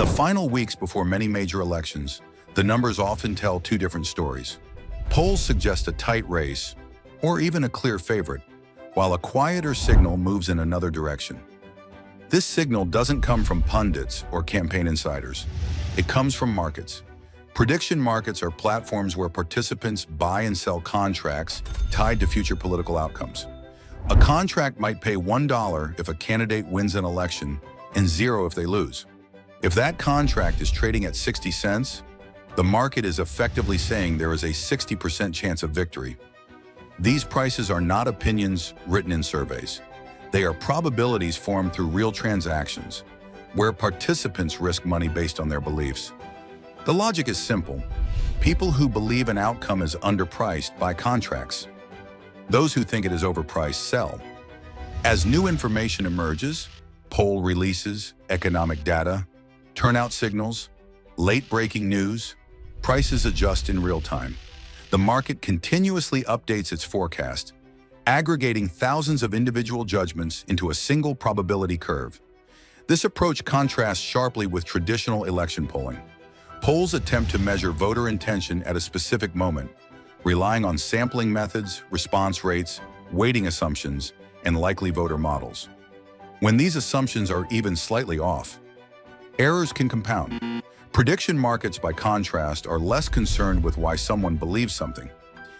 final weeks before many major elections, the numbers often tell two different stories. Polls suggest a tight race, or even a clear favorite, while a quieter signal moves in another direction. This signal doesn't come from pundits or campaign insiders. It comes from markets. Prediction markets are platforms where participants buy and sell contracts tied to future political outcomes. A contract might pay $1 if a candidate wins an election and $0 if they lose. If that contract is trading at 60 cents, the market is effectively saying there is a 60% chance of victory. These prices are not opinions written in surveys. They are probabilities formed through real transactions, where participants risk money based on their beliefs. The logic is simple. People who believe an outcome is underpriced buy contracts. Those who think it is overpriced sell. As new information emerges, poll releases, economic data, turnout signals, late-breaking news, prices adjust in real time. The market continuously updates its forecast, aggregating thousands of individual judgments into a single probability curve. This approach contrasts sharply with traditional election polling. Polls attempt to measure voter intention at a specific moment, relying on sampling methods, response rates, weighting assumptions, and likely voter models. When these assumptions are even slightly off, errors can compound. Prediction markets, by contrast, are less concerned with why someone believes something.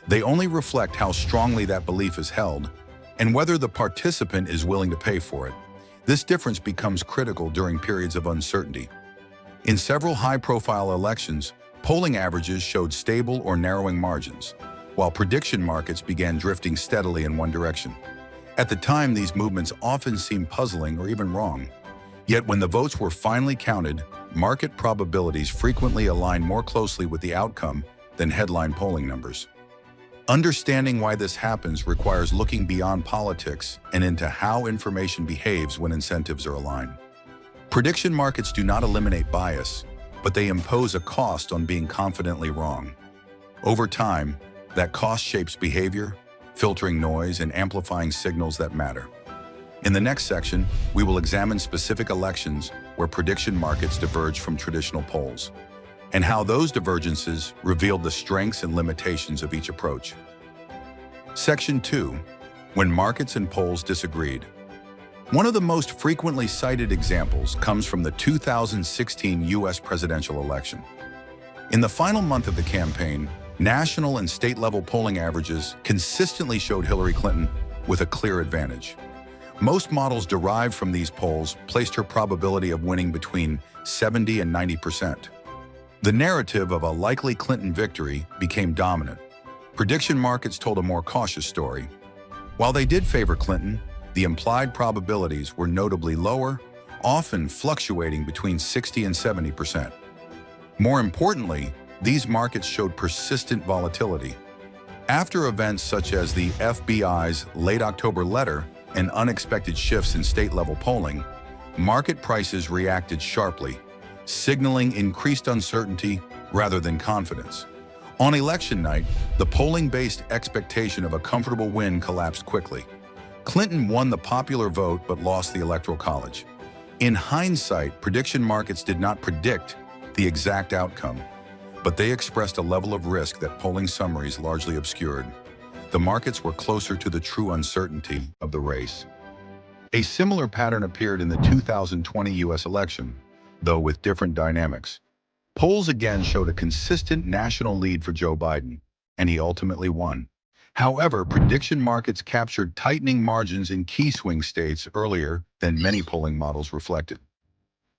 They only reflect how strongly that belief is held and whether the participant is willing to pay for it. This difference becomes critical during periods of uncertainty. In several high-profile elections, polling averages showed stable or narrowing margins, while prediction markets began drifting steadily in one direction. At the time, these movements often seemed puzzling or even wrong. Yet when the votes were finally counted, market probabilities frequently aligned more closely with the outcome than headline polling numbers. Understanding why this happens requires looking beyond politics and into how information behaves when incentives are aligned. Prediction markets do not eliminate bias, but they impose a cost on being confidently wrong. Over time, that cost shapes behavior, filtering noise and amplifying signals that matter. In the next section, we will examine specific elections where prediction markets diverge from traditional polls, and how those divergences revealed the strengths and limitations of each approach. Section 2. When markets and polls disagreed. One of the most frequently cited examples comes from the 2016 U.S. presidential election. In the final month of the campaign, national and state-level polling averages consistently showed Hillary Clinton with a clear advantage. Most models derived from these polls placed her probability of winning between 70 and 90%. The narrative of a likely Clinton victory became dominant. Prediction markets told a more cautious story. While they did favor Clinton, the implied probabilities were notably lower, often fluctuating between 60 and 70%. More importantly, these markets showed persistent volatility. After events such as the FBI's late October letter and unexpected shifts in state-level polling, market prices reacted sharply, signaling increased uncertainty rather than confidence. On election night, the polling-based expectation of a comfortable win collapsed quickly. Clinton won the popular vote but lost the Electoral College. In hindsight, prediction markets did not predict the exact outcome, but they expressed a level of risk that polling summaries largely obscured. The markets were closer to the true uncertainty of the race. A similar pattern appeared in the 2020 U.S. election, though with different dynamics. Polls again showed a consistent national lead for Joe Biden, and he ultimately won. However, prediction markets captured tightening margins in key swing states earlier than many polling models reflected.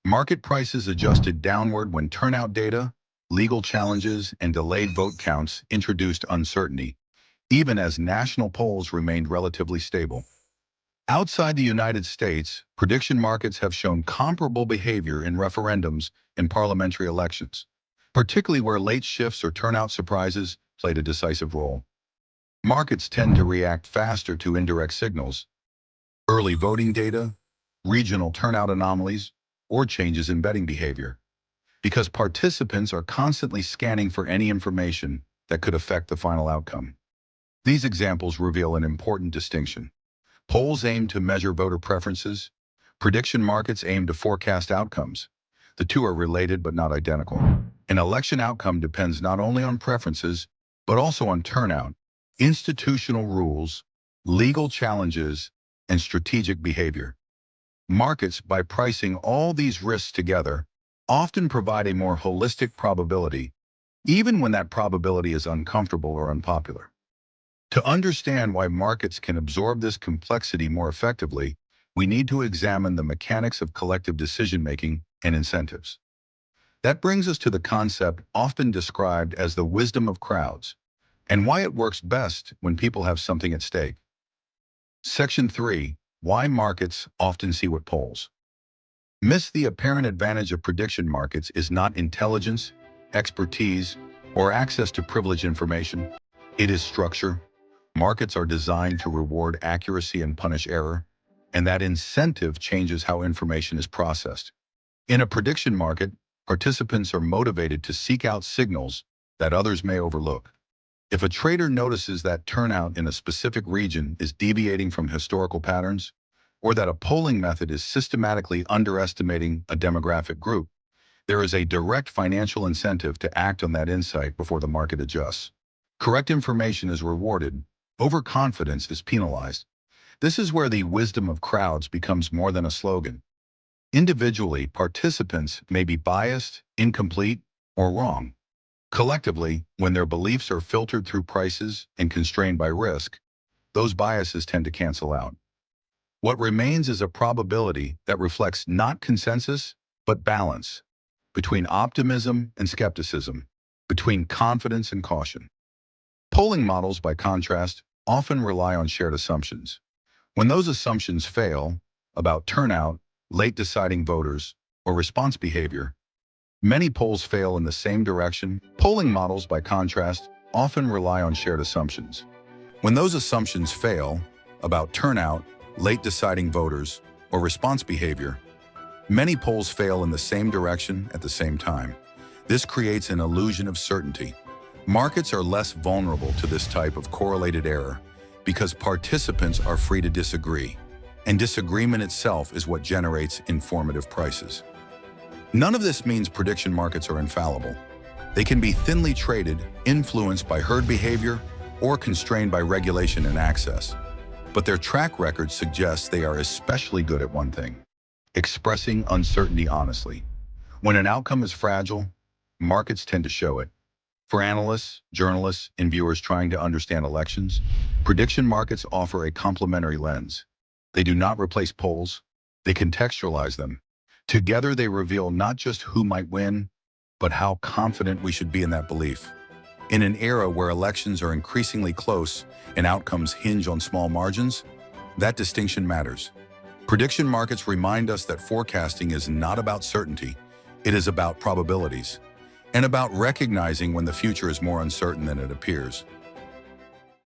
Market prices adjusted downward when turnout data, legal challenges, and delayed vote counts introduced uncertainty, even as national polls remained relatively stable. Outside the United States, prediction markets have shown comparable behavior in referendums and parliamentary elections, particularly where late shifts or turnout surprises played a decisive role. Markets tend to react faster to indirect signals, early voting data, regional turnout anomalies, or changes in betting behavior, because participants are constantly scanning for any information that could affect the final outcome. These examples reveal an important distinction. Polls aim to measure voter preferences. Prediction markets aim to forecast outcomes. The two are related but not identical. An election outcome depends not only on preferences, but also on turnout, institutional rules, legal challenges, and strategic behavior. Markets, by pricing all these risks together, often provide a more holistic probability, even when that probability is uncomfortable or unpopular. To understand why markets can absorb this complexity more effectively, we need to examine the mechanics of collective decision-making and incentives. That brings us to the concept often described as the wisdom of crowds, and why it works best when people have something at stake. Section 3. Why markets often see what polls. Miss the apparent advantage of prediction markets is not intelligence, expertise, or access to privileged information. It is structure. Markets are designed to reward accuracy and punish error, and that incentive changes how information is processed. In a prediction market, participants are motivated to seek out signals that others may overlook. If a trader notices that turnout in a specific region is deviating from historical patterns, or that a polling method is systematically underestimating a demographic group, there is a direct financial incentive to act on that insight before the market adjusts. Correct information is rewarded, overconfidence is penalized. This is where the wisdom of crowds becomes more than a slogan. Individually, participants may be biased, incomplete, or wrong. Collectively, when their beliefs are filtered through prices and constrained by risk, those biases tend to cancel out. What remains is a probability that reflects not consensus, but balance, between optimism and skepticism, between confidence and caution. Polling models, by contrast, often rely on shared assumptions. When those assumptions fail, about turnout, late deciding voters, or response behavior, many polls fail in the same direction. Polling models, by contrast, often rely on shared assumptions. When those assumptions fail, about turnout, late deciding voters, or response behavior, many polls fail in the same direction at the same time. This creates an illusion of certainty. Markets are less vulnerable to this type of correlated error because participants are free to disagree, and disagreement itself is what generates informative prices. None of this means prediction markets are infallible. They can be thinly traded, influenced by herd behavior, or constrained by regulation and access. But their track record suggests they are especially good at one thing: expressing uncertainty honestly. When an outcome is fragile, markets tend to show it. For analysts, journalists, and viewers trying to understand elections, prediction markets offer a complementary lens. They do not replace polls, they contextualize them. Together, they reveal not just who might win, but how confident we should be in that belief. In an era where elections are increasingly close and outcomes hinge on small margins, that distinction matters. Prediction markets remind us that forecasting is not about certainty, it is about probabilities, and about recognizing when the future is more uncertain than it appears.